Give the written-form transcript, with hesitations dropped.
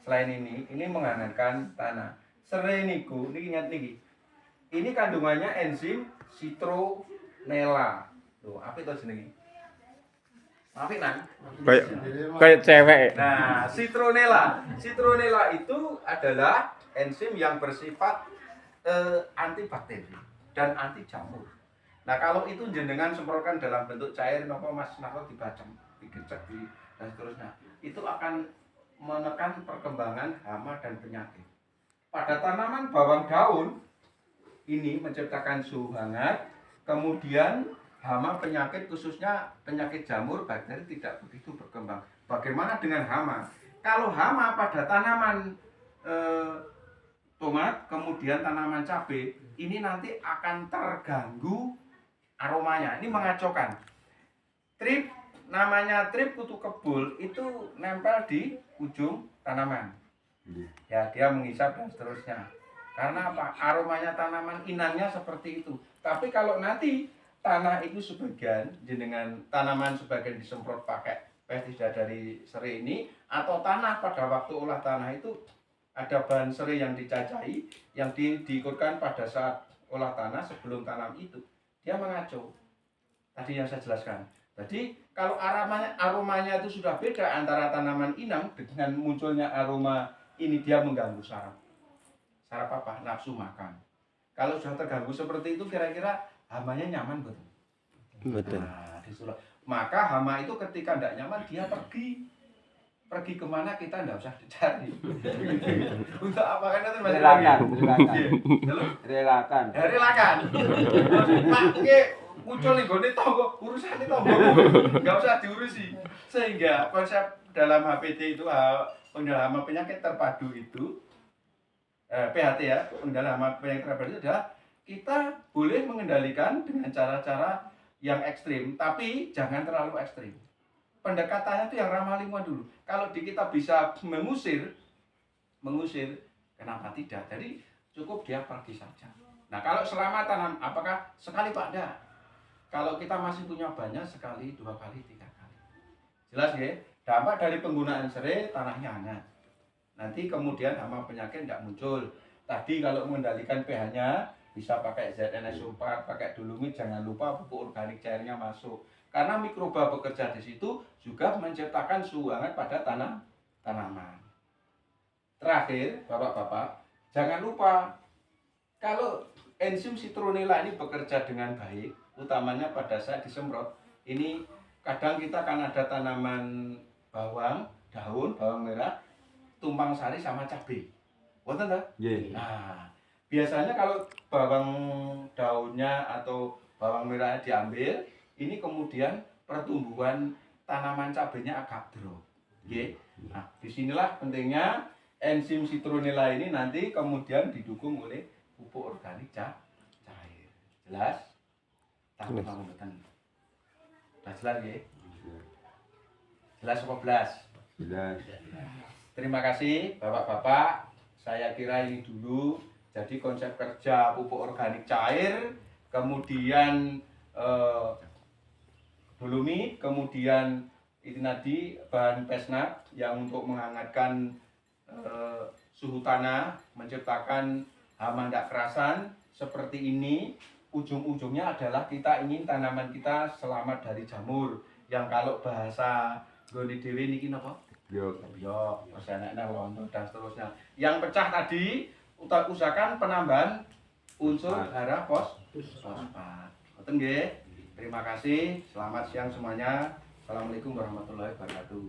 Selain ini menghangatkan tanah. Serai niku niki ingat niki. Ini kandungannya enzim citronella. Tuh, apa itu jenenge? Apik nang? Kayak cewek. Nah, citronella itu adalah enzim yang bersifat antibakteri dan anti jamur. Nah, kalau itu jenengan semprotkan dalam bentuk cair napa Mas napa dibacem, digecek dan seterusnya, itu akan menekan perkembangan hama dan penyakit. Pada tanaman bawang daun ini menciptakan suhu hangat, kemudian hama penyakit khususnya penyakit jamur bakteri tidak begitu berkembang. Bagaimana dengan hama? Kalau hama pada tanaman tomat, kemudian tanaman cabai, ini nanti akan terganggu aromanya. Ini mengacaukan. Trip, namanya trip kutu kebul itu nempel di ujung tanaman. Ya, dia menghisap dan seterusnya. Karena apa? Aromanya tanaman inangnya seperti itu. Tapi kalau nanti tanah itu sebagian jenengan tanaman sebagian disemprot pakai pestisida dari serai ini, atau tanah pada waktu olah tanah itu ada bahan serai yang dicacahi yang diikutkan pada saat olah tanah sebelum tanam itu, dia mengacau. Tadi yang saya jelaskan. Jadi kalau aromanya itu sudah beda antara tanaman inang dengan munculnya aroma ini, dia mengganggu saraf apa? Nafsu makan. Kalau sudah terganggu seperti itu, kira-kira hamanya nyaman betul? Betul. Nah, maka hama itu ketika tidak nyaman dia pergi kemana kita tidak usah dicari. Untuk apa kan itu masih Relakan. Relakan. Pak, muncul nih gone tonggo, urusan itu tonggo, nggak usah diurusi. Sehingga konsep dalam HPT itu pengendalian hama penyakit terpadu itu PHT ya, pengendalian hama penyakit terpadu itu adalah kita boleh mengendalikan dengan cara-cara yang ekstrim, tapi jangan terlalu ekstrim. Pendekatannya itu yang ramah lingkungan dulu. Kalau kita bisa mengusir, kenapa tidak? Jadi cukup dia pergi saja. Nah, kalau selama tanam, apakah sekali Pak? Enggak. Kalau kita masih punya banyak, sekali, 2 kali, 3 kali. Jelas ya? Dampak dari penggunaan serai, tanahnya hangat. Nanti kemudian hama penyakit tidak muncul. Tadi kalau mengendalikan pH-nya, bisa pakai ZNSO4, pakai dolomit, jangan lupa pupuk organik cairnya masuk. Karena mikroba bekerja di situ juga menciptakan suhu hangat pada tanaman. Terakhir, Bapak-bapak, jangan lupa kalau enzim citronella ini bekerja dengan baik, utamanya pada saat disemprot. Ini kadang kita kan ada tanaman bawang, daun, bawang merah, tumpang sari sama cabai. Wonten ta? Nggih. Nah, biasanya kalau bawang daunnya atau bawang merahnya diambil, ini kemudian pertumbuhan tanaman cabainya agak drop. Nggih. Nah, disinilah pentingnya enzim citronella ini nanti kemudian didukung oleh pupuk organik cair. Jelas? Tahu betul. Jelas nggih? Jelas apa belas? Jelas. Terima kasih Bapak-bapak. Saya kira ini dulu. Jadi konsep kerja pupuk organik cair, kemudian dolomit, kemudian ini tadi bahan pesnat yang untuk menghangatkan suhu tanah, menciptakan hama tidak kerasan seperti ini. Ujung-ujungnya adalah kita ingin tanaman kita selamat dari jamur. Yang kalau bahasa goni dewi niki napa? Biok, terus enaknya londo dan seterusnya. Yang pecah tadi usahakan penambahan unsur hara fosfat. Ngoten nggih. Terima kasih. Selamat siang semuanya. Assalamualaikum warahmatullahi wabarakatuh.